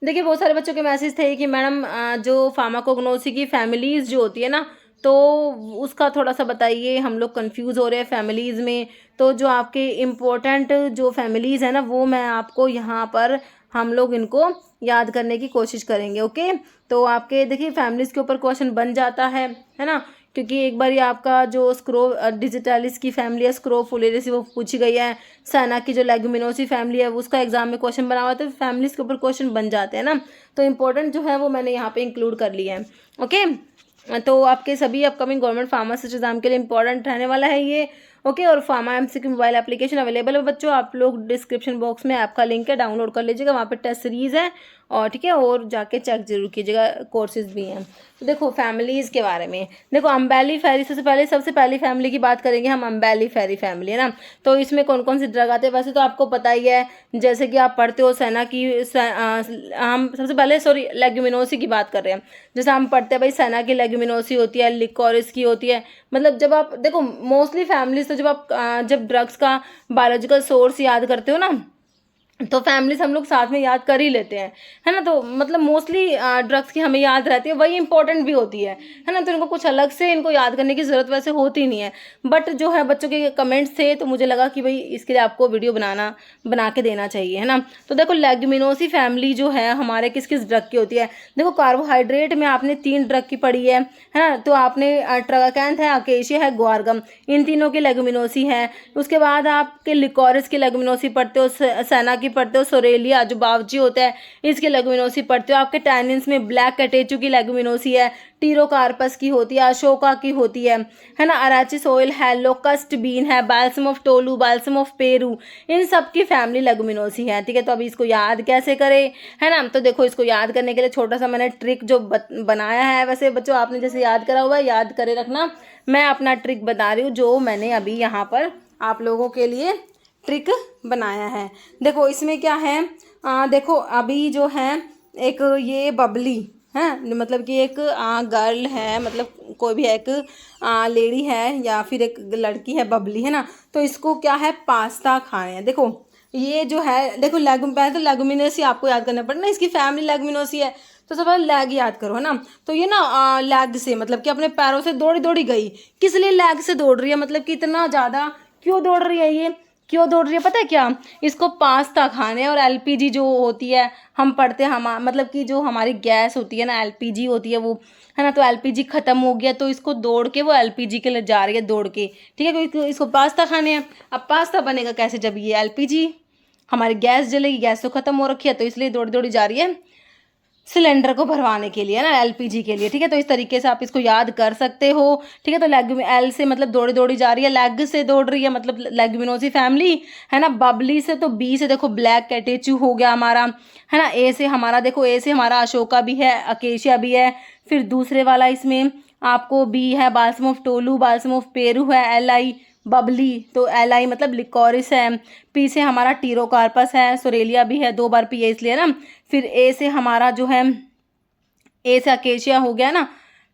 देखिए बहुत सारे बच्चों के मैसेज थे कि मैडम जो फार्माकोग्नोसी की फैमिलीज़ जो होती है ना, तो उसका थोड़ा सा बताइए, हम लोग कंफ्यूज हो रहे हैं फैमिलीज़ में। तो जो आपके इम्पोर्टेंट जो फैमिलीज़ हैं ना, वो मैं आपको यहाँ पर हम लोग इनको याद करने की कोशिश करेंगे। ओके, तो आपके देखिए फैमिलीज़ के ऊपर क्वेश्चन बन जाता है ना, क्योंकि एक बार ये आपका जो स्क्रो डिजिटालिस की फैमिली है, स्क्रोफुलेरिस, वो पूछी गई है। सना की जो लेगुमिनोसी फैमिली है उसका एग्जाम में क्वेश्चन बना हुआ है, तो फैमिलीज़ के ऊपर क्वेश्चन बन जाते हैं ना, तो इम्पोर्टेंट जो है वो मैंने यहाँ पे इंक्लूड कर लिया है। ओके, तो आपके सभी अपकमिंग गवर्नमेंट फार्मासिस्ट एग्जाम के लिए इंपॉर्टेंट रहने वाला है ये। ओके, और pharma MCQ mobile application available है बच्चों, आप लोग डिस्क्रिप्शन बॉक्स में ऐप का लिंक है, डाउनलोड कर लीजिएगा, वहाँ पे टेस्ट सीरीज़ है, और ठीक है, और जाके चेक जरूर कीजिएगा, कोर्सेज भी हैं। तो देखो फैमिलीज़ के बारे में, देखो अम्बेली फेरी सबसे पहली फैमिली की बात करेंगे हम, अम्बेली फेरी फैमिली है ना। तो इसमें कौन कौन सी ड्रग आते हैं, वैसे तो आपको पता ही है, जैसे कि आप पढ़ते हो सेना की हम सबसे पहले लेग्यूमिनोसी की बात कर रहे हैं। जैसे हम पढ़ते हैं भाई, सेना की लेग्यूमिनोसी होती है, लिकोरिस की होती है। मतलब जब आप देखो मोस्टली फैमिलीज, तो जब ड्रग्स का बायोलॉजिकल सोर्स याद करते हो ना, तो फैमिलीज हम लोग साथ में याद कर ही लेते हैं, है ना। तो मतलब मोस्टली ड्रग्स की हमें याद रहती है, वही इंपॉर्टेंट भी होती है ना। तो इनको कुछ अलग से इनको याद करने की ज़रूरत वैसे होती नहीं है, बट जो है बच्चों के कमेंट्स थे, तो मुझे लगा कि भाई इसके लिए आपको वीडियो बना के देना चाहिए, है ना। तो देखो लेग्यूमिनोसी फैमिली जो है हमारे किस किस ड्रग की होती है। देखो कार्बोहाइड्रेट में आपने 3 ड्रग की पढ़ी है ना। तो आपने ट्रागाकैंथ है, अकेशिया है, ग्वारगम, इन तीनों की लेग्यूमिनोसी है। उसके बाद आपके लिकोरिस की लेग्यूमिनोसी पढ़ते हो, सेना की पढ़ते हो, सोरेलिया जो बावजी होता है इसकी लेग्यूमिनोसी पढ़ते हो। आपके टैनिन्स में ब्लैक कैटेचू की लेग्यूमिनोसी है, टीरोकार्पस की होती है, अशोका की होती है ना। अराचिस ऑयल है, लोकस्ट बीन है, balsam of Tolu, balsam of Peru, इन सब की फैमिली लेग्यूमिनोसी है, ठीक है। तो अभी इसको याद कैसे करें, है ना। तो देखो इसको याद करने के लिए छोटा सा मैंने ट्रिक जो बनाया है, वैसे बच्चों आपने जैसे याद करा हुआ है याद करे रखना, मैं अपना ट्रिक बता रही हूँ जो मैंने अभी यहाँ पर आप लोगों के लिए ट्रिक बनाया है। देखो इसमें क्या है, देखो अभी जो है एक ये बबली है, मतलब कि एक गर्ल है, मतलब कोई भी एक लेडी है या फिर एक लड़की है, बबली है ना। तो इसको क्या है, पास्ता खाने हैं। देखो ये जो है, देखो पहले तो लेगुमिनोसी आपको याद करना पड़ना, इसकी फैमिली लेगुमिनोसी है, तो सब लैग याद करो, है ना। तो ये ना लैग से मतलब कि अपने पैरों से दौड़ी दौड़ी गई। किस लिए लैग से दौड़ रही है, मतलब कि इतना ज़्यादा क्यों दौड़ रही है, ये क्यों दौड़ रही है पता है क्या, इसको पास्ता खाने। और एलपीजी जो होती है हम पढ़ते हैं, हम मतलब कि जो हमारी गैस होती है ना, एलपीजी होती है वो, है ना। तो एलपीजी खत्म हो गया, तो इसको दौड़ के वो एलपीजी के लिए जा रही है दौड़ के, ठीक है, क्योंकि इसको पास्ता खाने हैं। अब पास्ता बनेगा कैसे, जब ये एलपीजी हमारी गैस जलेगी, गैस तो खत्म हो रखी है, तो इसलिए दौड़ी दौड़ी जा रही है सिलेंडर को भरवाने के लिए, ना एलपीजी के लिए, ठीक है। तो इस तरीके से आप इसको याद कर सकते हो, ठीक है। तो लेग में एल से मतलब दौड़ी दौड़ी जा रही है, लेग से दौड़ रही है मतलब लेग्यूमिनोसी फैमिली, है ना। बबली से, तो बी से देखो ब्लैक कैटेचू हो गया हमारा, है ना। ए से हमारा देखो, ए से हमारा अशोका भी है, अकेशिया भी है। फिर दूसरे वाला इसमें आपको बी है, balsam of Tolu, balsam of Peru है, एल आई बबली, तो एल आई मतलब लिकोरिस है। पी से हमारा टीरोकार्पस है, सोरेलिया भी है, 2 बार पी है इसलिए ना। फिर ए से हमारा जो है, ए से अकेशिया हो गया ना,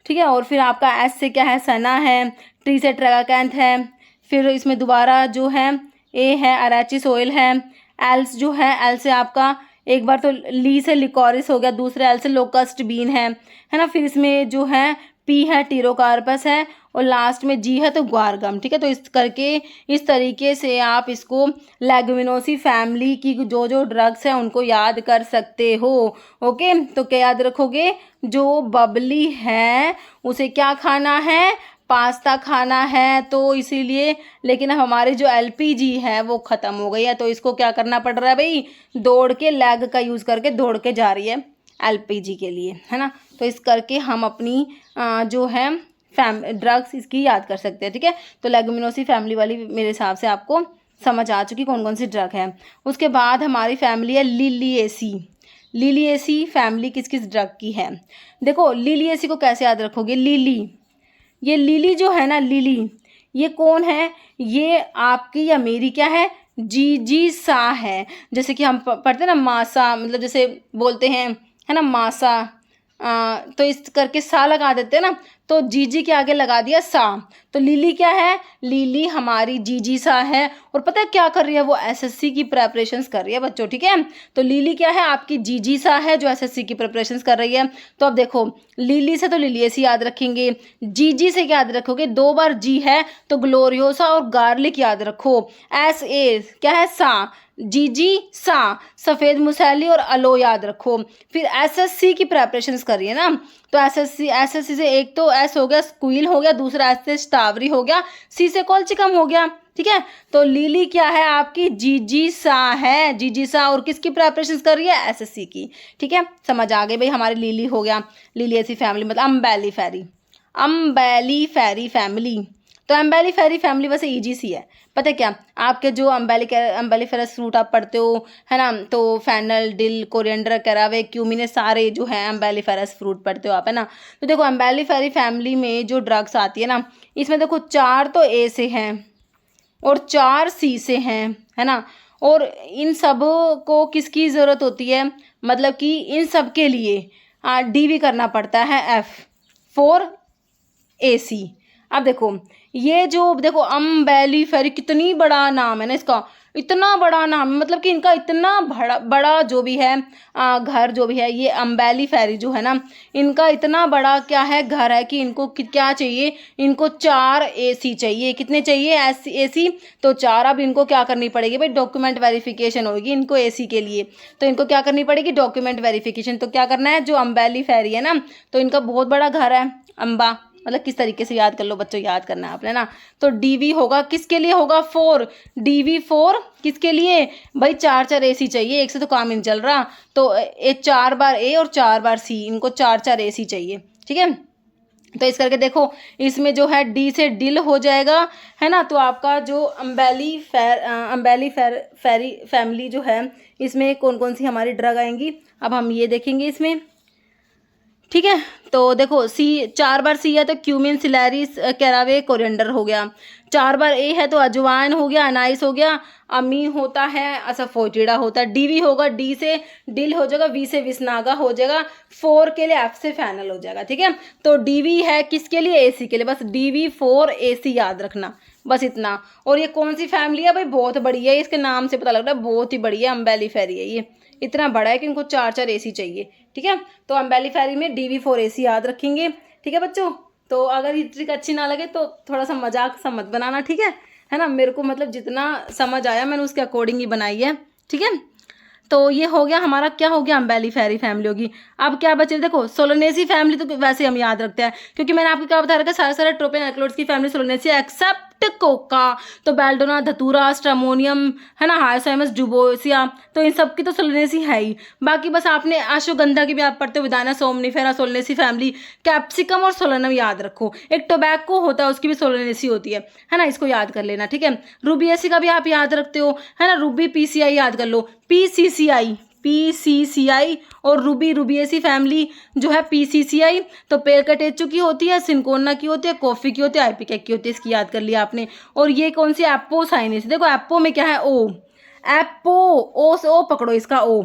ठीक है। और फिर आपका एस से क्या है, सना है। टी से ट्रागाकैंथ है। फिर इसमें दोबारा जो है ए है, अराचिस ऑयल है। एल्स जो है, एल से आपका एक बार तो ली से लिकोरिस हो गया, दूसरे एल से लोकस्ट बीन है ना। फिर इसमें जो है पी है, टीरोकार्पस है, और लास्ट में जी है तो ग्वारगम, ठीक है। तो इस करके इस तरीके से आप इसको लेग्यूमिनोसी फैमिली की जो जो ड्रग्स हैं उनको याद कर सकते हो। ओके, तो क्या याद रखोगे, जो बबली है उसे क्या खाना है, पास्ता खाना है, तो इसीलिए। लेकिन अब हमारी जो एलपीजी है वो ख़त्म हो गई है, तो इसको क्या करना पड़ रहा है भाई, दौड़ के लैग का यूज़ करके दौड़ के जा रही है एलपीजी के लिए, है ना। तो इस करके हम अपनी जो है ड्रग्स इसकी याद कर सकते हैं, ठीक है। तो लेग्यूमिनोसी फैमिली वाली मेरे हिसाब से आपको समझ आ चुकी कौन कौन सी ड्रग है। उसके बाद हमारी फैमिली है लिलिएसी। लिलिएसी फैमिली किस किस ड्रग की है, देखो लिलिएसी को कैसे याद रखोगे, लिली, ये लिली जो है ना, लिली ये कौन है, ये आपकी या मेरी क्या है, जी सा है। जैसे कि हम पढ़ते हैं ना मासा, मतलब जैसे बोलते हैं, है ना, मासा, तो इस करके सा लगा देते हैं ना, तो जीजी के आगे लगा दिया सा। तो लीली क्या है, लीली हमारी जीजी सा है। और पता है क्या कर रही है, वो एसएससी की प्रेपरेशंस कर रही है बच्चों, ठीक है। तो लीली क्या है, आपकी जीजी सा है जो एसएससी की प्रेपरेशंस कर रही है। तो अब देखो लीली से तो लिली ऐसी याद रखेंगे, जीजी से क्या याद रखोगे, 2 बार जी है तो ग्लोरियोसा और गार्लिक याद रखो। एस ए क्या है, सा, जीजी सा, सफ़ेद मुसैली और अलो याद रखो। फिर एसएससी की प्रेपरेशंस कर रही है ना, तो एसएससी से एक तो एस हो गया स्क्वील हो गया, दूसरा एस से स्टावरी हो गया, सी से कॉल्चिकम हो गया, ठीक है। तो लीली क्या है आपकी, जीजी सा है, जीजी सा। और किसकी प्रेपरेशंस कर रही है, एसएससी की, ठीक है। समझ आ गई भाई, हमारी लीली हो गया, लीली ऐसी फैमिली मतलब अम्बेली फेरी, अम्बेली फेरी फैमिली। तो अम्बेली फेरी फैमिली वैसे ईजी सी है, पता है क्या, आपके जो अम्बेलिफेरस फ्रूट आप पढ़ते हो है ना, तो फैनल, डिल, कोरिएंडर, कैरावे, क्यूमिन, सारे जो है अम्बेलिफेरस फ्रूट पढ़ते हो आप, है ना। तो देखो अम्बेलिफेरी फैमिली में जो ड्रग्स आती है ना, इसमें देखो 4 तो ए से हैं और 4 सी से हैं, है ना। और इन सब को किसकी ज़रूरत होती है, मतलब कि इन सब के लिए डीवी करना पड़ता है, एफ फॉर AC। अब देखो ये जो देखो अम्बेलिफेरी, कितनी बड़ा नाम है ना इसका, इतना बड़ा नाम है, मतलब कि इनका इतना बड़ा बड़ा जो भी है घर जो भी है, ये अम्बेलिफेरी जो है ना, इनका इतना बड़ा क्या है घर है कि इनको क्या चाहिए, इनको 4 AC चाहिए। कितने चाहिए AC, तो 4। अब इनको क्या करनी पड़ेगी भाई, डॉक्यूमेंट वेरिफिकेशन होगी इनको AC के लिए। तो इनको क्या करनी पड़ेगी, डॉक्यूमेंट वेरिफिकेशन। तो क्या करना है, जो अम्बेलिफेरी है ना, तो इनका बहुत बड़ा घर है अम्बा, मतलब किस तरीके से याद कर लो बच्चों, याद करना है आपने ना। तो डीवी होगा किसके लिए, होगा 4, डीवी 4 किसके लिए भाई, 4 AC चाहिए, एक से तो काम नहीं चल रहा। तो 4 बार ए और 4 बार सी, इनको 4 AC चाहिए, ठीक है। तो इस करके देखो इसमें जो है डी से डिल हो जाएगा, है ना। तो आपका जो अम्बेलिफेरी फैमिली जो है, इसमें कौन कौन सी हमारी ड्रग आएंगी, अब हम ये देखेंगे इसमें, ठीक है। तो देखो सी, 4 बार सी है तो क्यूमिन, सिलेरिस, कैरावे, कोरिएंडर हो गया। 4 बार ए है तो अजवाइन हो गया, अनाइस हो गया, अमी होता है, असफोटिडा होता है। डीवी होगा, डी से डिल हो जाएगा, वी से विसनागा हो जाएगा, 4 के लिए एफ से फैनल हो जाएगा, ठीक है। तो डीवी है किसके लिए, एसी के लिए, बस डीवी 4 AC याद रखना, बस इतना। और ये कौन सी फैमिली है भाई, बहुत बड़ी है, इसके नाम से पता लग रहा है बहुत ही बड़ी है, अम्बेलिफेरी है ये, इतना बड़ा है कि इनको 4 AC चाहिए, ठीक है। तो अम्बेलिफेरी में डीवी 4 AC याद रखेंगे, ठीक है बच्चों। तो अगर ये ट्रिक अच्छी ना लगे तो थोड़ा सा मजाक सा मत बनाना, ठीक है ना। मेरे को मतलब जितना समझ आया मैंने उसके अकॉर्डिंग ही बनाई है, ठीक है। तो ये हो गया हमारा, क्या हो गया, अम्बेलिफेरी फैमिली होगी। अब क्या बचे, देखो सोलोनेसी फैमिली तो वैसे हम याद रखते हैं, क्योंकि मैंने आपको क्या बता रखा है, सारे सारे ट्रोपेन एल्कलॉइड्स की फैमिली सोलोनेसी एक्सेप्ट कोका। तो बेल्डोना, धतूरा, स्ट्रामोनियम, है ना, हाइसोइमस, जुबोसिया, तो इन सब की तो सोलोनेसी है ही। बाकी बस आपने अश्वगंधा की भी आप पढ़ते हो, विदाना, सोमनिफेरा, सोलोनेसी फैमिली। कैप्सिकम और सोलनम याद रखो। एक टोबैको होता है उसकी भी सोलोनेसी होती है ना, इसको याद कर लेना, ठीक है। रूबिएसी का भी आप याद रखते हो, है ना, रूबी PCI याद कर लो, PCCI और रूबिएसी फैमिली जो है PCCI। तो पेलकटेचू की होती है, सिंकोना की होती है, कॉफी की होती है, आइपिकेक की होती है, इसकी याद कर लिया आपने। और ये कौन सी, एप्पोसाइनेसी। देखो एप्पो में क्या है, ओ, एप्पो, ओ से ओ पकड़ो इसका ओ,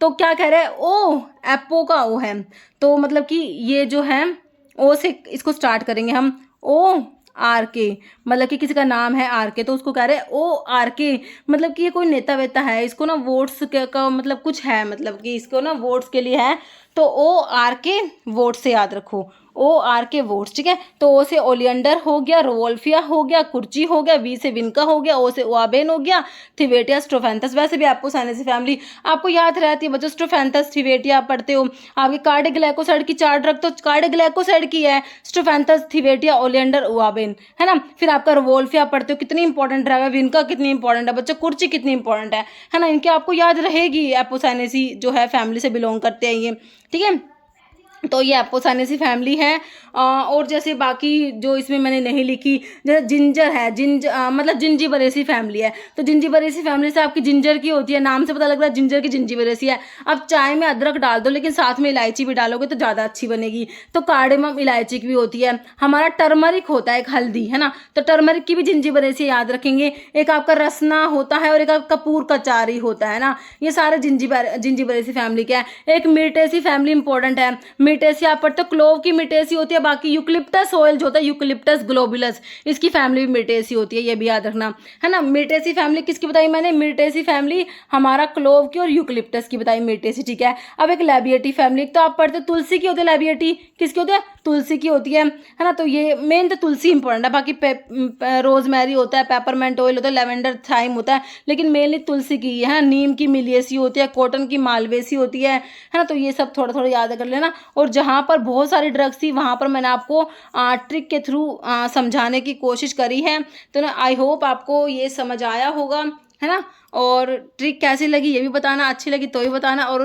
तो क्या कह रहे हैं, ओ, एप्पो का ओ है। तो मतलब कि ये जो है ओ से इसको स्टार्ट करेंगे हम, ORK, मतलब कि किसी का नाम है RK, तो उसको कह रहे हैं ORK, मतलब कि ये कोई नेता वेता है, इसको ना वोट्स का मतलब कुछ है, मतलब कि इसको ना वोट्स के लिए है। तो ORK वोट से याद रखो, ORK वोट्स, ठीक है। तो ओ से ओलियंडर हो गया, रोवोल्फिया हो गया, कुर्ची हो गया, वी से विनका हो गया, ओ से ओआबेन हो गया, थिवेटिया, स्ट्रोफेंथस। वैसे भी आपको साइनेसी फैमिली आपको याद रहती है बच्चों, स्ट्रोफेंथस, थिवेटिया आप पढ़ते हो। आपकी कार्डियोग्लाइकोसाइड की 4 ड्रग तो कार्डियोग्लाइकोसाइड की है, स्ट्रोफेंथस, थिवेटिया, ओलियंडर, ओआबेन, है ना। फिर आपका रोवोल्फिया पढ़ते हो, कितनी इंपॉर्टेंट ड्रग है, विनका कितनी इंपॉर्टेंट है बच्चों, कुर्ची कितनी इंपॉर्टेंट है ना, इनके आपको याद रहेगी, एपोसाइनेसी जो है फैमिली से बिलोंग करते हैं ये, ठीक है। तो ये एपोसाइनेसी फैमिली है। और जैसे बाकी जो इसमें मैंने नहीं लिखी, जैसे जिंजर है, मतलब जिंजीबरेसी फैमिली है। तो जिंजीबरेसी फैमिली से आपकी जिंजर की होती है, नाम से पता लग रहा है जिंजर की जिंजीबरेसी है। अब चाय में अदरक डाल दो, लेकिन साथ में इलायची भी डालोगे तो ज़्यादा अच्छी बनेगी। तो कार्डेमम इलायची की भी होती है। हमारा टर्मरिक होता है एक हल्दी, है ना, तो टर्मरिक की भी जिंजीबरेसी याद रखेंगे। एक आपका रसना होता है और एक आपका कपूर कचारी होता है ना, ये सारे जिंजीबरेसी फैमिली के हैं। एक मिर्टेसी फैमिली इंपॉर्टेंट है, मिटेसी आप पढ़ते हो, क्लोव की मिटेसी होती है। बाकी यूकलिप्टस ऑयल जो होता है, यूकलिप्टस ग्लोबुलस, इसकी फैमिली भी मिटेसी होती है, ये भी याद रखना है ना। मिटेसी फैमिली किसकी बताई मैंने, मिटेसी फैमिली हमारा क्लोव की और यूकलिप्टस की बताई मिटेसी, ठीक है। अब एक लैबिएटी फैमिली, तो आप पढ़ते हो तुलसी की होती है, लैबिएटी किसकी होती है, तुलसी की होती है ना। तो ये मेन तो तुलसी इंपॉर्टेंट है, बाकी रोजमेरी होता है, पेपरमेंट ऑयल होता है, लेवेंडर थाइम होता है, लेकिन मेनली तुलसी की है। नीम की मिलियसी होती है, कॉटन की मालवेसी होती है ना। तो ये सब थोड़ा थोड़ा याद कर लेना। और जहाँ पर बहुत सारी ड्रग्स थी वहाँ पर मैंने आपको ट्रिक के थ्रू समझाने की कोशिश करी है। तो ना आई होप आपको ये समझ आया होगा, है ना। और ट्रिक कैसी लगी ये भी बताना, अच्छी लगी तो भी बताना, और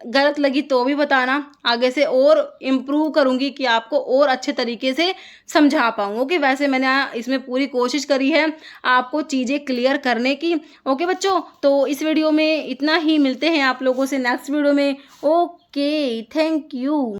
गलत लगी तो भी बताना। आगे से और इम्प्रूव करूँगी कि आपको और अच्छे तरीके से समझा पाऊँ। ओके, वैसे मैंने इसमें पूरी कोशिश करी है आपको चीज़ें क्लियर करने की। ओके बच्चों, तो इस वीडियो में इतना ही, मिलते हैं आप लोगों से नेक्स्ट वीडियो में। Okay, thank you.